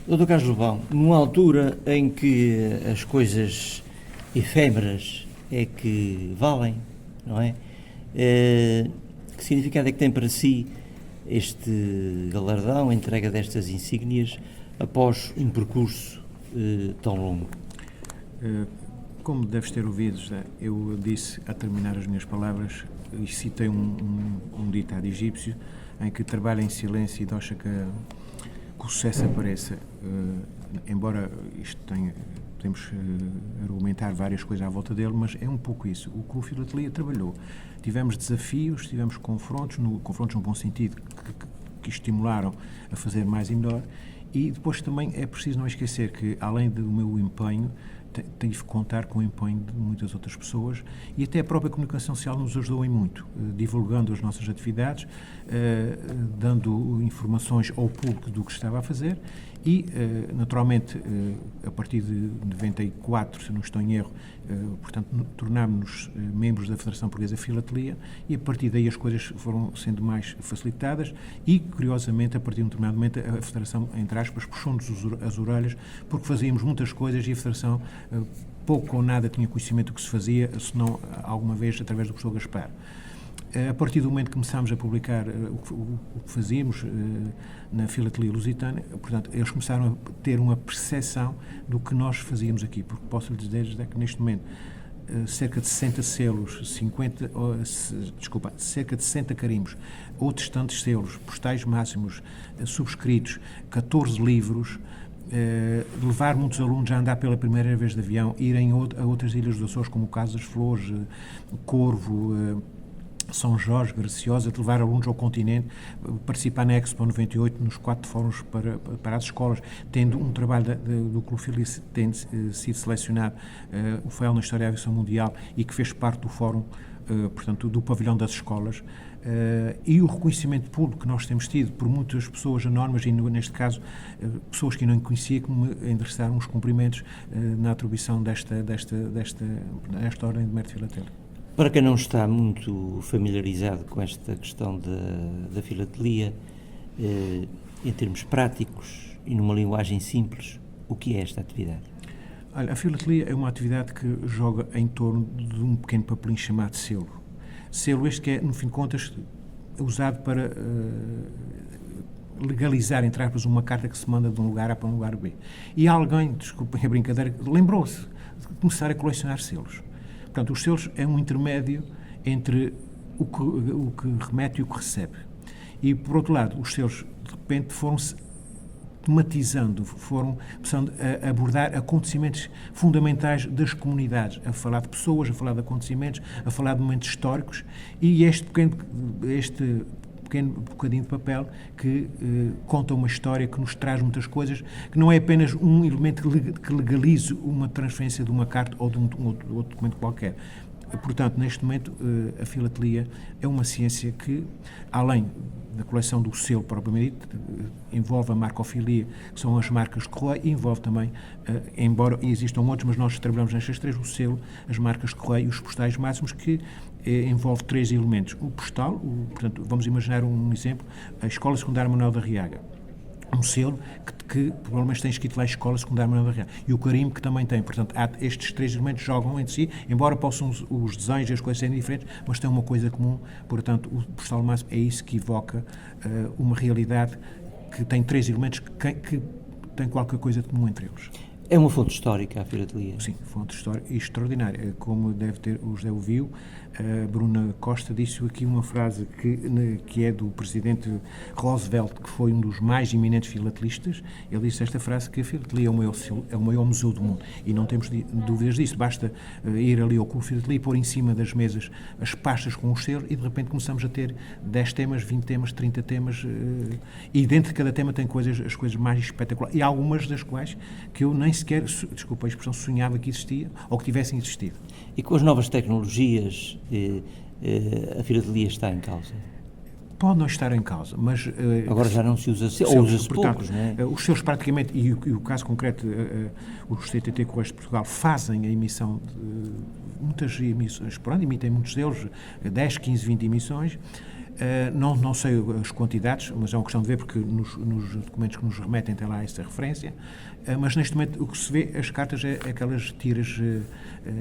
Doutor Carlos Lobão, numa altura em que as coisas efêmeras é que valem, não é? Que significado é que tem para si este galardão, a entrega destas insígnias, após um percurso tão longo? Como deves ter ouvido, eu disse, a terminar as minhas palavras, e citei um ditado egípcio, em que trabalha em silêncio e deixa que o sucesso apareça. Embora isto podemos argumentar várias coisas à volta dele, mas é um pouco isso. O Clube Filatelia trabalhou. Tivemos desafios, tivemos confrontos num bom sentido, que estimularam a fazer mais e melhor, e depois também é preciso não esquecer que, além do meu empenho, tive que contar com o empenho de muitas outras pessoas, e até a própria comunicação social nos ajudou em muito, divulgando as nossas atividades, dando informações ao público do que estava a fazer e, naturalmente, a partir de 94, se não estou em erro, portanto, tornámos-nos membros da Federação Portuguesa de Filatelia, e a partir daí as coisas foram sendo mais facilitadas e, curiosamente, a partir de um determinado momento, a Federação, entre aspas, puxou-nos as orelhas, porque fazíamos muitas coisas e a Federação pouco ou nada tinha conhecimento do que se fazia, senão alguma vez através do professor Gaspar. A partir do momento que começámos a publicar o que fazíamos na Filatelia Lusitana, portanto, eles começaram a ter uma percepção do que nós fazíamos aqui, porque posso lhes dizer que neste momento cerca de 60 selos, cerca de 60 carimbos, outros tantos selos, postais máximos subscritos, 14 livros, levar muitos alunos a andar pela primeira vez de avião, irem a outras ilhas dos Açores, como o caso das Flores, Corvo, São Jorge, Graciosa, de levar alunos ao continente, participar na Expo 98 nos 4 fóruns para as escolas, tendo um trabalho do Clube Filatelia tendo sido selecionado o FAEL na História da Aviação Mundial e que fez parte do fórum, portanto, do pavilhão das escolas, e o reconhecimento público que nós temos tido por muitas pessoas anónimas, e neste caso pessoas que eu não conhecia, que me endereçaram os cumprimentos na atribuição desta Ordem de Mérito Filatélico. Para quem não está muito familiarizado com esta questão da filatelia, em termos práticos e numa linguagem simples, o que é esta atividade? Olha, a filatelia é uma atividade que joga em torno de um pequeno papelinho chamado selo. Selo este que é, no fim de contas, usado para legalizar, entre aspas, uma carta que se manda de um lugar A para um lugar B. E alguém, desculpem a brincadeira, lembrou-se de começar a colecionar selos. Portanto, os selos é um intermédio entre o que remete e o que recebe. E, por outro lado, os selos, de repente, foram-se tematizando, foram precisando abordar acontecimentos fundamentais das comunidades, a falar de pessoas, a falar de acontecimentos, a falar de momentos históricos, e este pequeno bocadinho de papel que conta uma história, que nos traz muitas coisas, que não é apenas um elemento que legalize uma transferência de uma carta ou de outro documento qualquer. Portanto, neste momento, a filatelia é uma ciência que, além da coleção do selo propriamente dito, envolve a marcofilia, que são as marcas de correio, e envolve também, embora existam outros, mas nós trabalhamos nestas três, o selo, as marcas de correio e os postais máximos, que envolve 3 elementos. O postal, portanto, vamos imaginar um exemplo, a Escola Secundária Manuel da Riaga. Um selo que provavelmente tem escrito lá Escola Secundária Manuel da Riaga. E o carimbo que também tem. Portanto, estes 3 elementos jogam entre si, embora possam os desenhos e as coisas serem diferentes, mas têm uma coisa comum. Portanto, o postal máximo é isso que evoca uma realidade que tem 3 elementos que têm qualquer coisa de comum entre eles. É uma fonte histórica a filatelia? Sim, fonte histórica extraordinária. Como o José ouviu, a Bruna Costa disse aqui uma frase que é do presidente Roosevelt, que foi um dos mais eminentes filatelistas. Ele disse esta frase, que a filatelia é o maior museu do mundo, e não temos dúvidas disso. Basta ir ali ao Clube Filatelia e pôr em cima das mesas as pastas com os selos, e de repente começamos a ter 10 temas, 20 temas, 30 temas, e dentro de cada tema tem as coisas mais espetaculares, e algumas das quais que eu nem sequer, desculpa a expressão, sonhava que existia ou que tivessem existido. E com as novas tecnologias, a filatelia está em causa? Pode não estar em causa, mas... Agora já não se usa selos, ou usa-se poucos, não é? Os selos praticamente, e o caso concreto, os CTT Correios de Portugal fazem a emissão de muitas emissões por ano, emitem muitos selos, 10, 15, 20 emissões. Não sei as quantidades, mas é uma questão de ver, porque nos documentos que nos remetem tem lá essa referência. Mas neste momento o que se vê, as cartas é aquelas tiras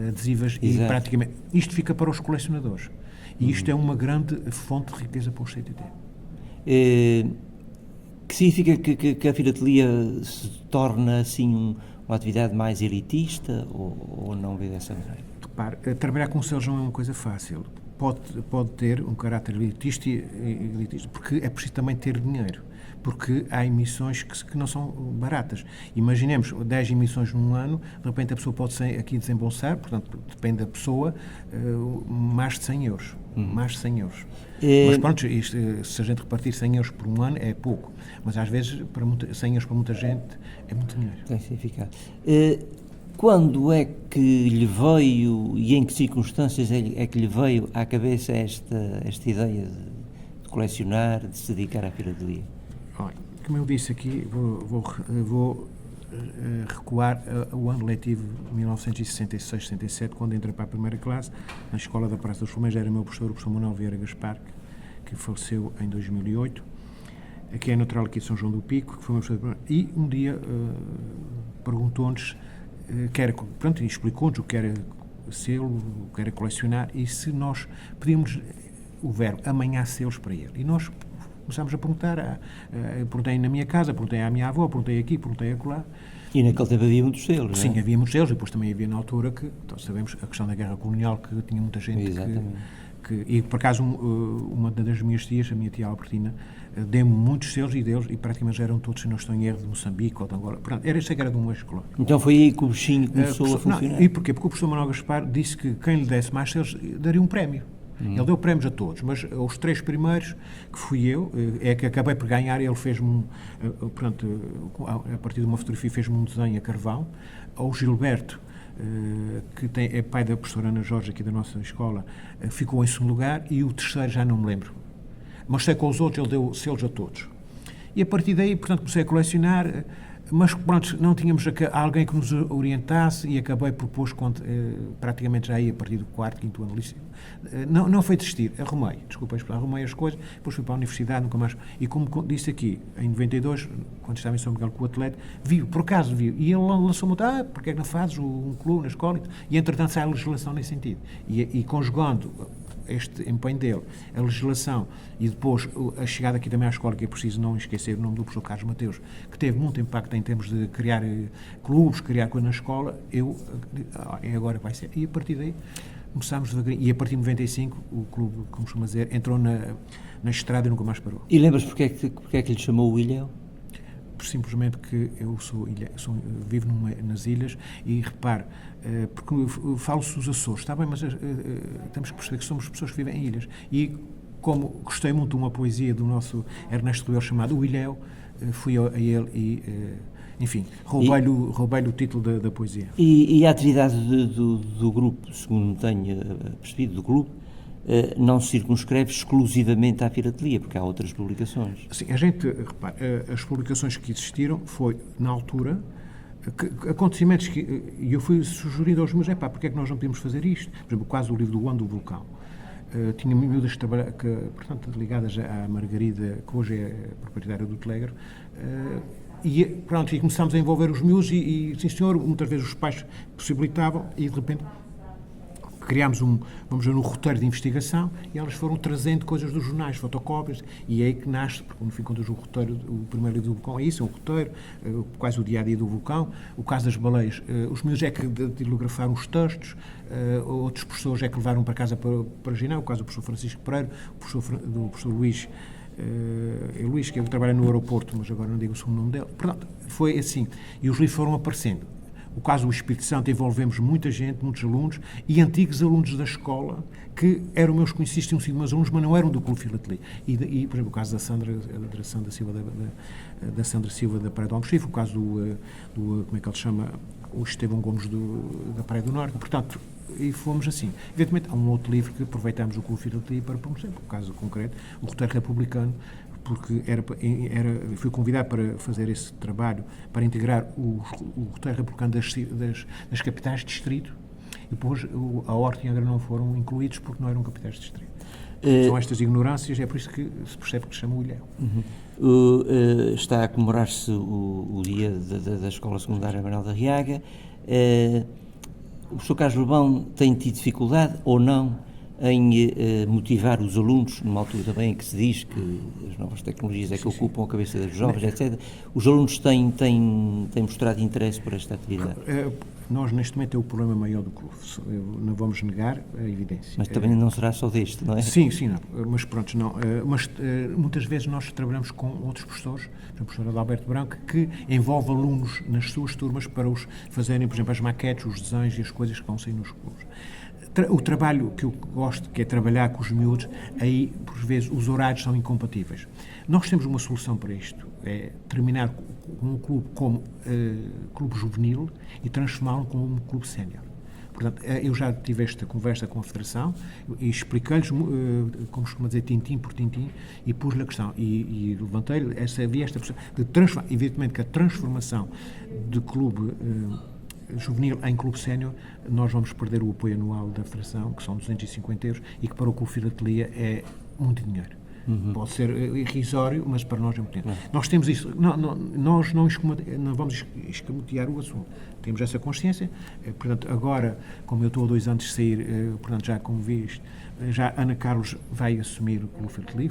adesivas. Exato. E praticamente isto fica para os colecionadores. E isto é uma grande fonte de riqueza para o CTT. Que significa que a filatelia se torna assim uma atividade mais elitista ou não vê dessa maneira? Repare, trabalhar com selos não é uma coisa fácil. Pode ter um caráter elitista, porque é preciso também ter dinheiro, porque há emissões que não são baratas. Imaginemos 10 emissões num ano, de repente a pessoa pode aqui desembolsar, portanto, depende da pessoa, mais de 100 euros. Mais de 100 euros. Mas pronto, se a gente repartir 100 euros por um ano é pouco, mas às vezes 100 euros para muita gente é muito dinheiro. Tem significado. Quando é que lhe veio e em que circunstâncias é que lhe veio à cabeça esta ideia de colecionar, de se dedicar à filatelia? Como eu disse aqui, vou recuar ao ano letivo 1966-67, quando entrei para a primeira classe, na Escola da Praça dos Flamengo. Era meu professor, o professor Manuel Vieira Gaspar, que faleceu em 2008, que é natural aqui de São João do Pico, que foi meu professor. E um dia perguntou-nos, e explicou-nos o que era selo, o que era colecionar, e se nós pedíamos o verbo amanhã selos para ele. E nós começámos a perguntar, perguntei na minha casa, perguntei à minha avó, perguntei aqui, perguntei acolá. E naquele tempo havia muitos selos, não é? Sim, havia muitos selos, e depois também havia na altura que, então, sabemos, a questão da guerra colonial, que tinha muita gente e por acaso uma das minhas tias, a minha tia Albertina, deu-me muitos selos e praticamente já eram todos, se não estou em erro, de Moçambique ou de Angola. Portanto, era de um escolar. Então foi aí que o bichinho começou a funcionar? Não, e porquê? Porque o professor Manuel Gaspar disse que quem lhe desse mais selos daria um prémio. Ele deu prémios a todos, mas os 3 primeiros, que fui eu, é que acabei por ganhar. Ele fez-me, a partir de uma fotografia, fez-me um desenho a carvão. Ao Gilberto, que é pai da professora Ana Jorge, aqui da nossa escola, ficou em segundo lugar, e o terceiro já não me lembro. Mas sei que aos outros ele deu selos a todos. E a partir daí, portanto, comecei a colecionar, mas pronto, não tínhamos alguém que nos orientasse, e acabei por pôr, praticamente já ia a partir do 4º, 5º ano liceu. Não foi desistir, arrumei as coisas, depois fui para a universidade, nunca mais. E como disse aqui, em 92, quando estava em São Miguel com o atleta, por acaso viu, e ele lançou-me, porque é que não fazes um clube na escola? E entretanto sai a legislação nesse sentido. E conjugando este empenho dele, a legislação, e depois a chegada aqui também à escola, que é preciso não esquecer o nome do professor Carlos Mateus, que teve muito impacto em termos de criar clubes, criar coisas na escola, agora vai ser. E a partir daí começámos devagarinho, e a partir de 95 o clube, como costuma dizer, entrou na estrada e nunca mais parou. E lembras porque é que lhe chamou o Ilhéu? Simplesmente que eu vivo nas ilhas, e repare, porque falo-se dos Açores, está bem, mas temos que perceber que somos pessoas que vivem em ilhas, e como gostei muito de uma poesia do nosso Ernesto Ribeiro chamado O Ilhéu, fui a ele e, enfim, roubei-lhe o título da poesia. E a atividade do grupo, segundo tenho percebido, do clube, não se circunscreve exclusivamente à filatelia, porque há outras publicações. Sim, a gente, repare, as publicações que existiram foi, na altura, acontecimentos que eu fui sugerindo aos meus, porque é que nós não podemos fazer isto? Por exemplo, quase o livro do Ano do Vulcão. Tinha miúdas que trabalhavam, portanto, ligadas à Margarida, que hoje é proprietária do Telegro, e começámos a envolver os miúdos, e sim senhor, muitas vezes os pais possibilitavam, e de repente criámos um roteiro de investigação, e elas foram trazendo coisas dos jornais, fotocópias, e é aí que nasce, porque no fim de contas o roteiro, o primeiro livro do vulcão é isso, é um roteiro, quase o dia-a-dia do vulcão. O caso das baleias, os meus é que datilografaram os textos, outros professores é que levaram para casa para ginar, o caso do professor Francisco Pereira, do professor Luís, que ele trabalha no aeroporto, mas agora não digo o segundo nome dele. Portanto, foi assim, e os livros foram aparecendo. O caso do Espírito Santo, envolvemos muita gente, muitos alunos, e antigos alunos da escola, que eram meus conhecidos, tinham sido meus alunos, mas não eram do Clube Filatelia. E, por exemplo, o caso da Sandra Silva da Praia do Almoxarife, o caso do como é que ele chama, o Estevão Gomes da Praia do Norte. Portanto, e fomos assim. Evidentemente, há um outro livro que aproveitámos o Clube Filatelia para promover, o caso concreto, o Roteiro Republicano, porque fui convidado para fazer esse trabalho, para integrar o roteiro republicano das capitais de distrito, e depois a Horta e a Angra não foram incluídos porque não eram capitais de distrito. São estas ignorâncias, é por isso que se percebe que se chama o Ilhéu. Está a comemorar-se o dia da Escola Secundária Manuel da Riaga. O Sr. Carlos Urbão tem tido dificuldade ou não em motivar os alunos, numa altura também em que se diz que as novas tecnologias é que ocupam a cabeça dos jovens, etc. Os alunos têm mostrado interesse por esta atividade? Nós, neste momento, é o problema maior do clube. Não vamos negar a evidência. Mas também não será só deste, não é? Sim, não. Mas pronto, não. Mas muitas vezes nós trabalhamos com outros professores, a professora Adalberto Branco, que envolve alunos nas suas turmas para os fazerem, por exemplo, as maquetes, os desenhos e as coisas que vão sair nos clubes. O trabalho que eu gosto, que é trabalhar com os miúdos, aí, por vezes, os horários são incompatíveis. Nós temos uma solução para isto, é terminar com um clube como clube juvenil e transformá-lo como um clube sénior. Portanto, eu já tive esta conversa com a Federação e expliquei-lhes, como costuma dizer, tintim por tintim, e pus-lhe a questão. E levantei-lhe havia esta questão de transformar, evidentemente que a transformação de clube juvenil em clube sénior, nós vamos perder o apoio anual da Federação, que são 250 euros, e que para o Clube Filatelia é muito dinheiro. Pode ser irrisório, mas para nós é muito dinheiro. Nós temos isso, nós não vamos escamotear o assunto. Temos essa consciência, portanto, agora, como eu estou há 2 anos de sair, portanto, já como viste, já Ana Carlos vai assumir o Clube Filatelia,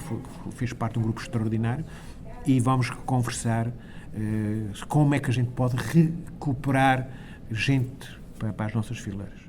fez parte de um grupo extraordinário, e vamos conversar como é que a gente pode recuperar gente para as nossas fileiras.